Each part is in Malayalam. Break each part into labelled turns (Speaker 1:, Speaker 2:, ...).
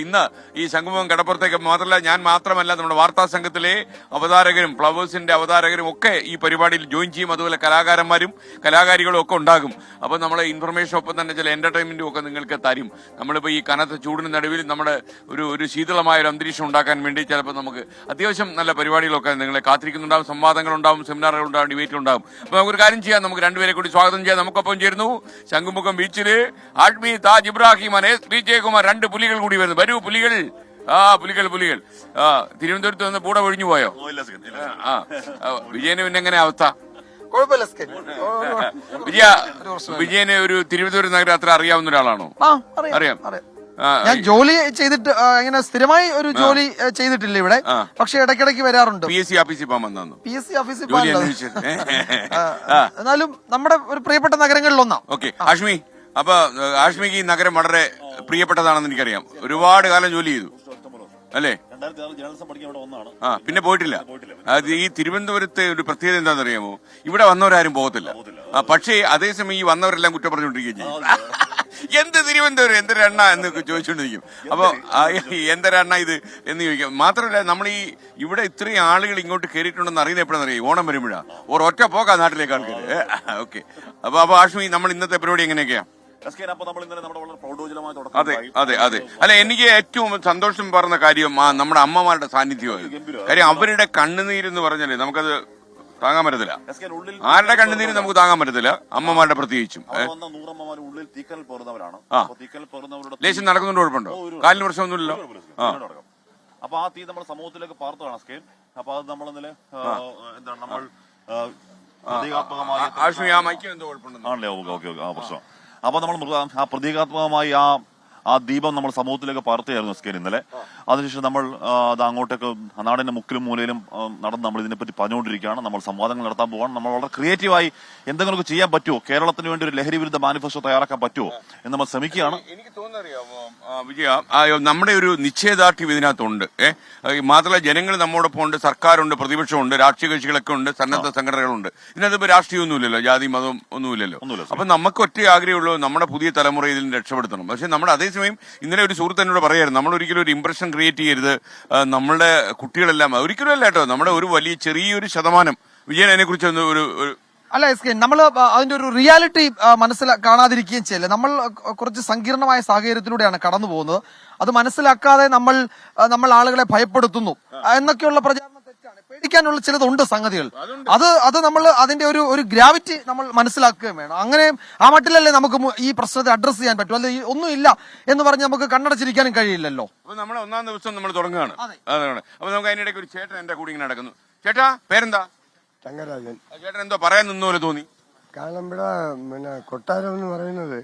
Speaker 1: ഇന്ന് ഈ ശംഖുമുഖം കടപ്പുറത്തേക്ക് മാത്രമല്ല നമ്മുടെ വാർത്താ സംഘത്തിലെ അവതാരകരും ഫ്ലവേഴ്സിന്റെ അവതാരകരും ഒക്കെ ഈ പരിപാടിയിൽ ജോയിൻ ചെയ്യും. അതുപോലെ കലാകാരന്മാരും കലാകാരികളും ഒക്കെ ഉണ്ടാകും. അപ്പൊ നമ്മളെ ഇൻഫർമേഷൻ ഒപ്പം തന്നെ ചില എന്റർടൈൻമെന്റും ഒക്കെ നിങ്ങൾക്ക് തരും. നമ്മളിപ്പോ ഈ കനത്ത ചൂടിന് നടുവിൽ നമ്മുടെ ഒരു ശീതളമായ ഒരു അന്തരീക്ഷം ഉണ്ടാക്കാൻ വേണ്ടി ചിലപ്പോൾ നമുക്ക് അത്യാവശ്യം നല്ല പരിപാടികളൊക്കെ നിങ്ങളെ കാത്തിരിക്കുന്നുണ്ടാവും. സംവാദങ്ങളുണ്ടാവും, സെമിനാറുകൾ ഉണ്ടാവും, ഡിബേറ്റ് ഉണ്ടാവും. അപ്പൊ നമുക്കൊരു കാര്യം ചെയ്യാം, നമുക്ക് രണ്ടുപേരെ കൂടി സ്വാഗതം ചെയ്യാം. നമുക്കൊപ്പം ചേരുന്നു ശംഖുമുഖം ബീച്ചില് ആഡ്മി താജ് ഇബ്രാഹിം ശ്രീ ജയകുമാർ, രണ്ട് പുലികൾ കൂടി വരുന്നു. വരൂ പുലികൾ. പുലികൾ തിരുവനന്തപുരത്ത് നിന്ന് പൂട ഒഴിഞ്ഞു പോയോ? വിജയന് പിന്നെ എങ്ങനെ അവസ്ഥ? വിജയന് ഒരു തിരുവനന്തപുരം നഗരം അത്ര അറിയാവുന്ന ഒരാളാണോ? അറിയാം.
Speaker 2: ഞാൻ ജോലി ചെയ്തിട്ട് ഇങ്ങനെ സ്ഥിരമായി ഒരു ജോലി ചെയ്തിട്ടില്ല ഇവിടെ, പക്ഷെ ഇടയ്ക്കിടയ്ക്ക് വരാറുണ്ട്.
Speaker 1: PSC ഓഫീസിൽ പോകാൻ വന്നു.
Speaker 2: PSC ഓഫീസിൽ എന്നാലും നമ്മുടെ ഒരു പ്രിയപ്പെട്ട നഗരങ്ങളിൽ ഒന്നാ.
Speaker 1: ഓക്കെ ആഷ്മി, അപ്പൊ ആഷ്മിക്ക് ഈ നഗരം വളരെ പ്രിയപ്പെട്ടതാണെന്ന് എനിക്കറിയാം. ഒരുപാട് കാലം ജോലി ചെയ്തു അല്ലേ? പിന്നെ പോയിട്ടില്ല. അത് ഈ തിരുവനന്തപുരത്തെ ഒരു പ്രത്യേകത എന്താണെന്നറിയാമോ? ഇവിടെ വന്നവരാരും പോകത്തില്ല. പക്ഷേ അതേസമയം ഈ വന്നവരെല്ലാം കുറ്റം പറഞ്ഞുകൊണ്ടിരിക്കുകയും ചെയ്യും. എന്ത് തിരുവനന്തപുരം, എന്തൊരെണ്ണ എന്ന് ചോദിച്ചുകൊണ്ടിരിക്കും. അപ്പൊ എന്തൊരെണ്ണ ഇത് എന്ന് ചോദിക്കാം. മാത്രമല്ല, നമ്മൾ ഈ ഇവിടെ ഇത്രയും ആളുകൾ ഇങ്ങോട്ട് കയറിയിട്ടുണ്ടെന്ന് അറിയുന്നത് എപ്പോഴാണെന്നറിയാം? ഓണം വരുമ്പോഴാ. ഒരൊറ്റ പോക്കാ നാട്ടിലേക്ക് ആൾക്കാർ. ഓക്കെ, അപ്പൊ ആഷ്മി, നമ്മൾ ഇന്നത്തെ പരിപാടി എങ്ങനെയൊക്കെയാ? അതെ. അല്ല, എനിക്ക് ഏറ്റവും സന്തോഷം പറഞ്ഞ കാര്യം നമ്മുടെ അമ്മമാരുടെ സാന്നിധ്യമായിരുന്നു. കാര്യം അവരുടെ കണ്ണുനീരെന്ന് പറഞ്ഞാലേ നമുക്കത് താങ്ങാൻ പറ്റത്തില്ല. ആരുടെ കണ്ണുനീര് നമുക്ക് താങ്ങാൻ പറ്റത്തില്ല, അമ്മമാരുടെ പ്രത്യേകിച്ചും. ലേശം നടക്കുന്നുണ്ട്, കുഴപ്പമുണ്ടോ? കാലിന് പ്രശ്നമൊന്നുമില്ലല്ലോ.
Speaker 3: അപ്പൊ ആ തീ നമ്മുടെ സമൂഹത്തിലേക്ക് പാർത്തതാണ് സ്കെയിൻ. അപ്പൊ അത് നമ്മൾ ഇന്നലെ എന്താണ് നമ്മൾ പ്രശ്നം. അപ്പൊ നമ്മൾ ആ പ്രതീകാത്മകമായി ആ ദീപം നമ്മൾ സമൂഹത്തിലേക്ക് പാർത്തുകയായിരുന്നു സ്കെയിൻ ഇന്നലെ. അതിനുശേഷം നമ്മൾ അത് അങ്ങോട്ടേക്ക് നാടിന്റെ മുക്കിലും മൂലയിലും നടന്ന് നമ്മൾ ഇതിനെപ്പറ്റി പറഞ്ഞുകൊണ്ടിരിക്കുകയാണ്. നമ്മൾ സംവാദങ്ങൾ നടത്താൻ പോവാണ്. നമ്മൾ വളരെ ക്രിയേറ്റീവായി എന്തെങ്കിലുമൊക്കെ ചെയ്യാൻ പറ്റുമോ, കേരളത്തിന് വേണ്ടി ഒരു ലഹരി വിരുദ്ധ മാനിഫെസ്റ്റോ തയ്യാറാക്കാൻ പറ്റുമോ എന്ന് നമ്മൾ ശ്രമിക്കുകയാണ്.
Speaker 1: എനിക്ക് തോന്നുന്നറിയാമോ വിജയ, നമ്മുടെ ഒരു നിശ്ചയദാർഢ്യം ഇതിനകത്തുണ്ട്. മാത്രമല്ല, ജനങ്ങൾ നമ്മോടൊപ്പം ഉണ്ട്, സർക്കാരുണ്ട്, പ്രതിപക്ഷമുണ്ട്, രാഷ്ട്രീയ കക്ഷികളൊക്കെ ഉണ്ട്, സന്നദ്ധ സംഘടനകളുണ്ട്. ഇതിനകത്ത് രാഷ്ട്രീയമൊന്നുമില്ലല്ലോ, ജാതി മതം ഒന്നുമില്ലല്ലോ. അപ്പൊ നമുക്ക് ഒറ്റ ആഗ്രഹമുള്ളൂ, നമ്മുടെ പുതിയ തലമുറ ഇതിൽ രക്ഷപ്പെടുത്തണം. പക്ഷെ നമ്മൾ അതേസമയം ഇന്നലെ ഒരു സുഹൃത്ത് എന്നോട് പറയായിരുന്നു, നമ്മൾ ഒരിക്കലും ഒരു ഇംപ്രഷൻ ക്രിയേറ്റ് ചെയ്യരുത്. നമ്മളുടെ കുട്ടികളെല്ലാം ഒരിക്കലും അല്ല കേട്ടോ, നമ്മുടെ ഒരു വലിയ ചെറിയൊരു ശതമാനം. വിജയൻ അതിനെ കുറിച്ച് ഒരു
Speaker 2: അല്ല എസ് കെ, നമ്മൾ അതിന്റെ ഒരു റിയാലിറ്റി കാണാതിരിക്കുകയും ചെയ്യില്ല. നമ്മൾ കുറച്ച് സങ്കീർണമായ സാഹചര്യത്തിലൂടെയാണ് കടന്നു പോകുന്നത്. അത് മനസ്സിലാക്കാതെ നമ്മൾ ആളുകളെ ഭയപ്പെടുത്തുന്നു എന്നൊക്കെയുള്ള പ്രചാരണം തെറ്റാണ്. പേടിക്കാനുള്ള ചിലതുണ്ട് സംഗതികൾ. അത് നമ്മൾ അതിന്റെ ഒരു ഗ്രാവിറ്റി നമ്മൾ മനസ്സിലാക്കുകയും വേണം. അങ്ങനെ ആ മട്ടിലല്ലേ നമുക്ക് ഈ പ്രശ്നത്തെ അഡ്രസ് ചെയ്യാൻ പറ്റും. അല്ലെ ഒന്നുമില്ല എന്ന് പറഞ്ഞ് നമുക്ക് കണ്ണടച്ചിരിക്കാനും കഴിയില്ലല്ലോ.
Speaker 1: അപ്പൊ നമ്മൾ ഒന്നാം ദിവസം നമ്മൾ തുടങ്ങുകയാണ്. അപ്പൊ നമുക്ക് അതിനിടയ്ക്ക് ഒരു ചേട്ടൻ എന്റെ കൂടി ഇങ്ങനെ നടക്കുന്നു. ചേട്ടാ, പേരെന്താ?
Speaker 4: തങ്കരാജൻ.
Speaker 1: ചേട്ടൻ എന്തോ പറയാൻ നിന്നോലെ തോന്നി.
Speaker 4: കാരണം ഇവിടെ കൊട്ടാരം എന്ന് പറയുന്നത്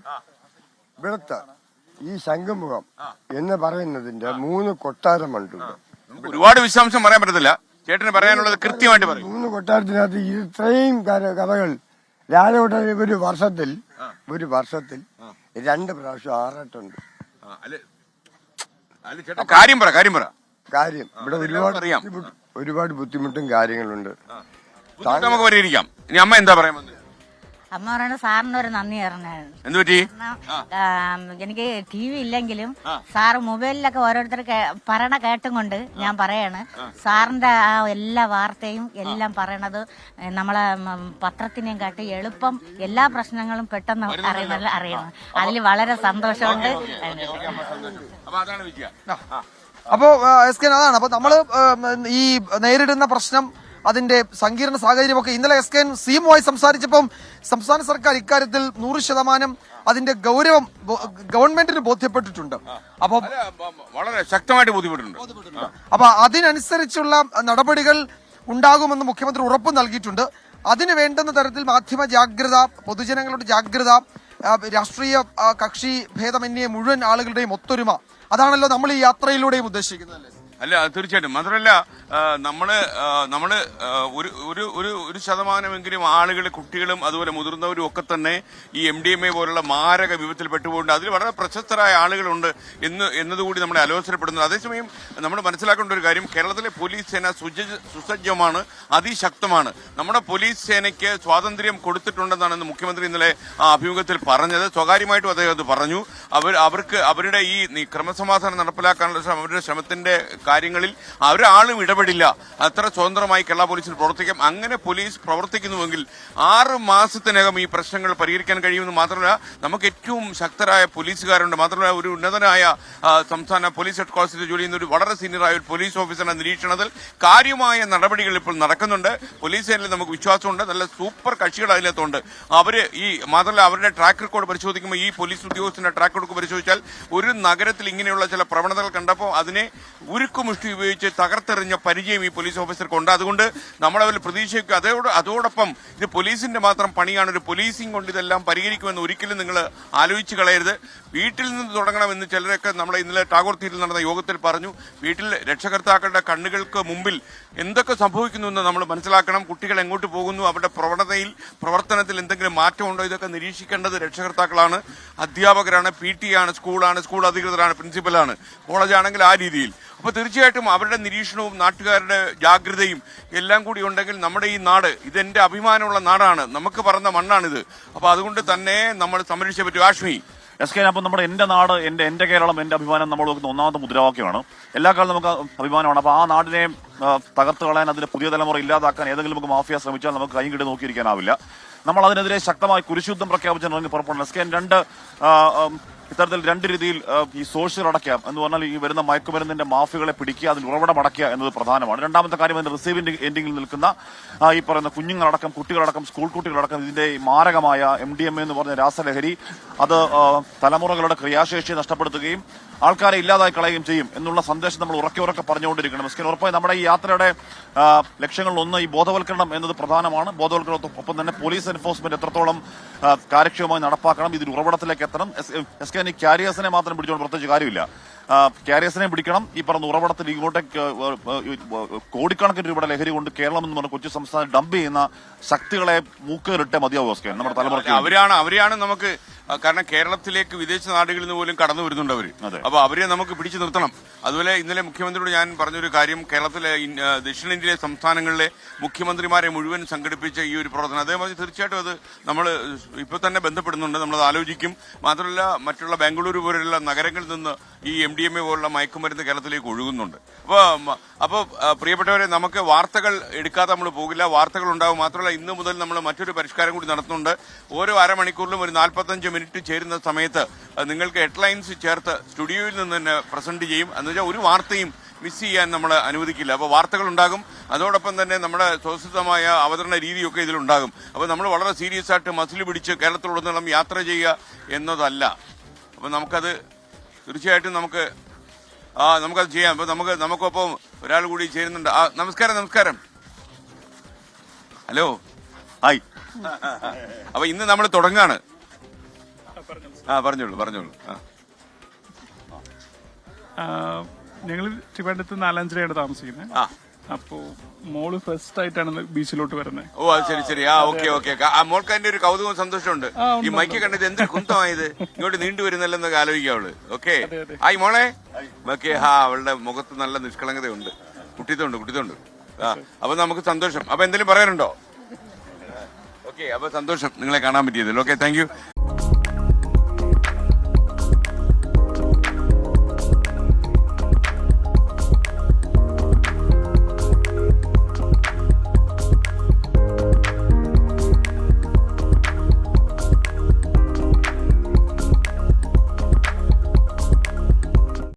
Speaker 4: ഇവിടുത്തെ ഈ ശംഖുമുഖം എന്ന് പറയുന്നതിന്റെ 3 കൊട്ടാരമുണ്ട്.
Speaker 1: ഒരുപാട് വിശദാംശം പറയാൻ പറ്റത്തില്ല. ചേട്ടന് പറയാനുള്ളത് കൃത്യമായിട്ട് പറയും.
Speaker 4: 3 കൊട്ടാരത്തിനകത്ത് ഇത്രയും കഥകൾ രാജകൊട്ട ഒരു വർഷത്തിൽ 2 പ്രാവശ്യം ആറാട്ടുണ്ട്.
Speaker 1: കാര്യം ഇവിടെ
Speaker 4: ഒരുപാട് ബുദ്ധിമുട്ടും കാര്യങ്ങളുണ്ട്.
Speaker 1: നമുക്ക് പരിഹരിക്കാം. ഇനി അമ്മ എന്താ പറയാൻ വന്നത്?
Speaker 5: അമ്മ പറയണ സാറിന് ഒരു നന്ദി പറഞ്ഞായിരുന്നു.
Speaker 1: എന്ത് പറ്റി?
Speaker 5: എനിക്ക് TV ഇല്ലെങ്കിലും സാറ് മൊബൈലിലൊക്കെ ഓരോരുത്തർ പറയണ കേട്ടും കൊണ്ട് ഞാൻ പറയാണ്, സാറിന്റെ ആ എല്ലാ വാർത്തയും എല്ലാം പറയണത് നമ്മളെ പത്രത്തിനെയും കാട്ടി എളുപ്പം എല്ലാ പ്രശ്നങ്ങളും പെട്ടെന്ന് അറിയണം. അതിൽ വളരെ സന്തോഷമുണ്ട്.
Speaker 2: അപ്പോ എസ് കെ, അതാണ്. അപ്പൊ നമ്മള് ഈ നേരിടുന്ന പ്രശ്നം, അതിന്റെ സങ്കീർണ സാഹചര്യമൊക്കെ ഇന്നലെ എസ് കെ സിയുമായി സംസാരിച്ചപ്പം സംസ്ഥാന സർക്കാർ ഇക്കാര്യത്തിൽ 100% അതിന്റെ ഗൗരവം ഗവൺമെന്റിന് ബോധ്യപ്പെട്ടിട്ടുണ്ട്. അപ്പൊ
Speaker 1: വളരെ ശക്തമായിട്ട് ബോധ്യപ്പെട്ടിട്ടുണ്ട്.
Speaker 2: അപ്പൊ അതിനനുസരിച്ചുള്ള നടപടികൾ ഉണ്ടാകുമെന്ന് മുഖ്യമന്ത്രി ഉറപ്പ് നൽകിയിട്ടുണ്ട്. അതിന് വേണ്ടുന്ന തരത്തിൽ മാധ്യമ ജാഗ്രത, പൊതുജനങ്ങളുടെ ജാഗ്രത, രാഷ്ട്രീയ കക്ഷി ഭേദമന്യേ മുഴുവൻ ആളുകളുടെയും ഒത്തൊരുമ, അതാണല്ലോ നമ്മൾ ഈ യാത്രയിലൂടെയും ഉദ്ദേശിക്കുന്നത്.
Speaker 1: അല്ല തീർച്ചയായിട്ടും. മാത്രമല്ല നമ്മള് ഒരു ശതമാനമെങ്കിലും ആളുകൾ, കുട്ടികളും അതുപോലെ മുതിർന്നവരും ഒക്കെ തന്നെ ഈ MDMA പോലുള്ള മാരക വിപത്തിൽ പെട്ടുപോയിട്ടുണ്ട്. അതിൽ വളരെ പ്രശസ്തരായ ആളുകളുണ്ട് എന്നതുകൂടി നമ്മളെ അലോസരപ്പെടുന്നത്. അതേസമയം നമ്മൾ മനസ്സിലാക്കേണ്ട ഒരു കാര്യം, കേരളത്തിലെ പോലീസ് സേന സുസജ്ജമാണ്, അതിശക്തമാണ്. നമ്മുടെ പോലീസ് സേനയ്ക്ക് സ്വാതന്ത്ര്യം കൊടുത്തിട്ടുണ്ടെന്നാണ് മുഖ്യമന്ത്രി ഇന്നലെ ആ അഭിമുഖത്തിൽ പറഞ്ഞത്. സ്വകാര്യമായിട്ടും അദ്ദേഹം അത് പറഞ്ഞു. അവർക്ക് അവരുടെ ഈ ക്രമസമാധാനം നടപ്പിലാക്കാനുള്ള അവരുടെ ശ്രമത്തിന്റെ കാര്യങ്ങളിൽ ഒരാളും ഇടപെടില്ല. അത്ര സ്വതന്ത്രമായി കേരള പോലീസിൽ പ്രവർത്തിക്കാം. അങ്ങനെ പോലീസ് പ്രവർത്തിക്കുന്നുവെങ്കിൽ 6 മാസത്തിനകം ഈ പ്രശ്നങ്ങൾ പരിഹരിക്കാൻ കഴിയുമെന്ന് മാത്രമല്ല, നമുക്ക് ഏറ്റവും ശക്തരായ പോലീസുകാരുണ്ട്. മാത്രമല്ല, ഒരു ഉന്നതനായ സംസ്ഥാന പോലീസ് ഹെഡ് ക്വാർട്ടേഴ്സിൽ ജോലി ചെയ്യുന്ന ഒരു വളരെ സീനിയറായ ഒരു പോലീസ് ഓഫീസറുടെ നിരീക്ഷണത്തിൽ കാര്യമായ നടപടികൾ ഇപ്പോൾ നടക്കുന്നുണ്ട്. പോലീസ് സേനയിൽ നമുക്ക് വിശ്വാസമുണ്ട്. നല്ല സൂപ്പർ കക്ഷികൾ അതിനകത്തുണ്ട്. മാത്രമല്ല അവരുടെ ട്രാക്ക് റെക്കോർഡ് പരിശോധിക്കുമ്പോൾ, ഈ പോലീസ് ഉദ്യോഗസ്ഥന്റെ ട്രാക്ക് റെക്കോർഡ് പരിശോധിച്ചാൽ, ഒരു നഗരത്തിൽ ഇങ്ങനെയുള്ള ചില പ്രവണതകൾ കണ്ടപ്പോൾ അതിനെ ഉരുക്കുമുഷ്ടി ഉപയോഗിച്ച് തകർത്തെറിഞ്ഞ പരിചയം ഈ പോലീസ് ഓഫീസർക്കുണ്ട്. അതുകൊണ്ട് നമ്മളവരിൽ പ്രതീക്ഷിക്കുക. അതോടൊപ്പം ഇത് പോലീസിന്റെ മാത്രം പണിയാണ്. ഒരു പോലീസിംഗ് കൊണ്ട് ഇതെല്ലാം പരിഹരിക്കുമെന്ന് ഒരിക്കലും നിങ്ങൾ ആലോചിച്ച് കളയരുത്. വീട്ടിൽ നിന്ന് തുടങ്ങണമെന്ന് ചിലരൊക്കെ നമ്മളെ ഇന്നലെ ടാഗോർ തീരിൽ നടന്ന യോഗത്തിൽ പറഞ്ഞു. വീട്ടിൽ രക്ഷകർത്താക്കളുടെ കണ്ണുകൾക്ക് മുമ്പിൽ എന്തൊക്കെ സംഭവിക്കുന്നുവെന്ന് നമ്മൾ മനസ്സിലാക്കണം. കുട്ടികൾ എങ്ങോട്ട് പോകുന്നു, അവരുടെ പ്രവർത്തനത്തിൽ എന്തെങ്കിലും മാറ്റമുണ്ടോ, ഇതൊക്കെ നിരീക്ഷിക്കേണ്ടത് രക്ഷകർത്താക്കളാണ്, അധ്യാപകരാണ്, PT ആണ്, സ്കൂളാണ്, സ്കൂൾ അധികൃതരാണ്, പ്രിൻസിപ്പലാണ്, കോളേജാണെങ്കിൽ ആ രീതിയിൽ. അപ്പൊ തീർച്ചയായിട്ടും അവരുടെ നിരീക്ഷണവും നാട്ടുകാരുടെ ജാഗ്രതയും എല്ലാം കൂടി ഉണ്ടെങ്കിൽ നമ്മുടെ ഈ നാട്, ഇതെന്റെ അഭിമാനമുള്ള നാടാണ്, നമുക്ക് പറന്ന മണ്ണാണിത്. അപ്പൊ അതുകൊണ്ട് തന്നെ നമ്മൾ സംരക്ഷിച്ചേ പറ്റൂ. ആഷ്മി
Speaker 3: SK, അപ്പം നമ്മുടെ എന്റെ നാട്, എന്റെ കേരളം, എന്റെ അഭിമാനം നമ്മൾ നോക്കുന്ന ഒന്നാമത്തെ മുദ്രാവാക്യമാണ്. എല്ലാ കാലം നമുക്ക് അഭിമാനമാണ്. അപ്പൊ ആ നാടിനെ തകർത്ത് കളയാൻ, അതിന്റെ പുതിയ തലമുറ ഇല്ലാതാക്കാൻ ഏതെങ്കിലും നമുക്ക് മാഫിയ ശ്രമിച്ചാൽ നമുക്ക് കൈ കിട്ടി നോക്കിയിരിക്കാനാവില്ല. നമ്മൾ അതിനെതിരെ ശക്തമായി കുരിശുദ്ധം പ്രഖ്യാപിച്ചു പുറപ്പെടുന്നു. SK, ഇത്തരത്തിൽ 2 രീതിയിൽ ഈ സോഴ്സുകൾ അടയ്ക്കാം എന്ന് പറഞ്ഞാൽ, ഈ വരുന്ന മയക്കുമരുന്നിന്റെ മാഫിയകളെ പിടിക്കുക, അതിൽ ഉറവിടം അടയ്ക്കുക എന്നത് പ്രധാനമാണ്. രണ്ടാമത്തെ കാര്യം, അതിന്റെ റിസീവിംഗ് എൻഡിങ്ങിൽ നിൽക്കുന്ന ഈ പറയുന്ന കുഞ്ഞുങ്ങളടക്കം, കുട്ടികളടക്കം, സ്കൂൾ കുട്ടികളടക്കം ഇതിന്റെ മാരകമായ MDMA എന്ന് പറഞ്ഞ രാസലഹരി അത് തലമുറകളുടെ ക്രിയാശേഷി നഷ്ടപ്പെടുത്തുകയും ആൾക്കാരെ ഇല്ലാതായി കളയുകയും ചെയ്യും എന്നുള്ള സന്ദേശം നമ്മൾ ഉറക്കെ പറഞ്ഞുകൊണ്ടിരിക്കണം. മിസ്കിൻ, ഉറപ്പായി നമ്മുടെ ഈ യാത്രയുടെ ലക്ഷ്യങ്ങളിലൊന്ന് ഈ ബോധവൽക്കരണം എന്നത് പ്രധാനമാണ്. ബോധവൽക്കരണത്തോടൊപ്പം തന്നെ പോലീസ് എൻഫോഴ്സ്മെന്റ് എത്രത്തോളം കാര്യക്ഷമമായി നടപ്പാക്കണം, ഇതിന് ഉറവിടത്തിലേക്ക് എത്തണം. SK, ഈ ക്യാരിയേഴ്സിനെ മാത്രം പിടിച്ചുകൊണ്ട് പ്രത്യേകിച്ച് കാര്യമില്ല. ക്യാരിയേഴ്സിനെ പിടിക്കണം. ഈ പറഞ്ഞ ഉറവിടത്തിൽ ഇങ്ങോട്ടേക്ക് കോടിക്കണക്കിന് രൂപയുടെ ലഹരി കൊണ്ട് കേരളം എന്ന് പറഞ്ഞ കൊച്ചു സംസ്ഥാനം ഡംപ് ചെയ്യുന്ന ശക്തികളെ മൂക്കേറിട്ടേ മതിയാവും. SK, നമ്മുടെ തലമുറയ്ക്ക്
Speaker 1: അവരാണ് നമുക്ക്, കാരണം കേരളത്തിലേക്ക് വിദേശ നാടുകളിൽ നിന്ന് പോലും കടന്നു വരുന്നുണ്ട് അവര്. അപ്പൊ അവരെ നമുക്ക് പിടിച്ചു നിർത്തണം. അതുപോലെ ഇന്നലെ മുഖ്യമന്ത്രിയോട് ഞാൻ പറഞ്ഞൊരു കാര്യം, കേരളത്തിലെ ദക്ഷിണേന്ത്യയിലെ സംസ്ഥാനങ്ങളിലെ മുഖ്യമന്ത്രിമാരെ മുഴുവൻ സംഘടിപ്പിച്ച ഈ ഒരു പ്രവർത്തനം, അതേമാതിരി തീർച്ചയായിട്ടും അത് നമ്മൾ ഇപ്പൊ തന്നെ ബന്ധപ്പെടുന്നുണ്ട്, നമ്മളത് ആലോചിക്കും. മാത്രമല്ല, മറ്റുള്ള ബാംഗ്ലൂർ പോലുള്ള നഗരങ്ങളിൽ നിന്ന് ഈ MDMA പോലുള്ള മയക്കുമരുന്ന് കേരളത്തിലേക്ക് ഒഴുകുന്നുണ്ട്. അപ്പൊ പ്രിയപ്പെട്ടവരെ, നമുക്ക് വാർത്തകൾ എടുക്കാതെ നമ്മൾ പോകില്ല, വാർത്തകൾ ഉണ്ടാവും. മാത്രമല്ല, ഇന്ന് മുതൽ നമ്മൾ മറ്റൊരു പരിഷ്കാരം കൂടി നടത്തുന്നുണ്ട്. ഓരോ അരമണിക്കൂറിലും ഒരു 45 മിനിറ്റ് ചേരുന്ന സമയത്ത് നിങ്ങൾക്ക് ഹെഡ്ലൈൻസ് ചേർത്ത് സ്റ്റുഡിയോയിൽ നിന്ന് തന്നെ പ്രസന്റ് ചെയ്യും. എന്നുവെച്ചാൽ ഒരു വാർത്തയും മിസ് ചെയ്യാൻ നമ്മൾ അനുവദിക്കില്ല. അപ്പോൾ വാർത്തകൾ ഉണ്ടാകും. അതോടൊപ്പം തന്നെ നമ്മുടെ സ്വസ്ഥമായ അവതരണ രീതിയൊക്കെ ഇതിലുണ്ടാകും. അപ്പോൾ നമ്മൾ വളരെ സീരിയസ് ആയിട്ട് മസിൽ പിടിച്ച് കേരളത്തിലുടനീളം യാത്ര ചെയ്യുക എന്നതല്ല. അപ്പോൾ നമുക്കത് തീർച്ചയായിട്ടും നമുക്കത് ചെയ്യാം. അപ്പോൾ നമുക്കൊപ്പം ഒരാൾ കൂടി ചേരുന്നുണ്ട്. നമസ്കാരം. Hello, hi. അപ്പൊ ഇന്ന് നമ്മൾ തുടങ്ങാണ്. പറഞ്ഞോളൂ.
Speaker 6: ഞങ്ങൾ ട്രിവാൻഡ്രത്ത് 4-5 താമസിക്കുന്നത്. അപ്പോ മോള് ഫസ്റ്റ് ആയിട്ടാണ് ബീച്ചിലോട്ട് വരുന്നത്.
Speaker 1: ഓ, അത് ശരി. ഓക്കെ. മോൾക്ക് അതിന്റെ ഒരു കൗതുകവും സന്തോഷമുണ്ട്. ഈ മൈക്ക് കണ്ടിട്ട് എന്ത് കുന്തമായത് ഇങ്ങോട്ട് നീണ്ടു വരുന്നല്ലെന്നൊക്കെ ആലോചിക്കാവള്. ഓക്കെ, ആയി മോളെ. ഓക്കെ, അവളുടെ മുഖത്ത് നല്ല നിഷ്കളങ്കതയുണ്ട്, കുട്ടിത്തമുണ്ട്. അപ്പൊ നമുക്ക് സന്തോഷം. അപ്പൊ എന്തെങ്കിലും പറയാനുണ്ടോ? ഓക്കെ, അപ്പൊ സന്തോഷം നിങ്ങളെ കാണാൻ പറ്റിയതല്ലോ. Okay, thank you.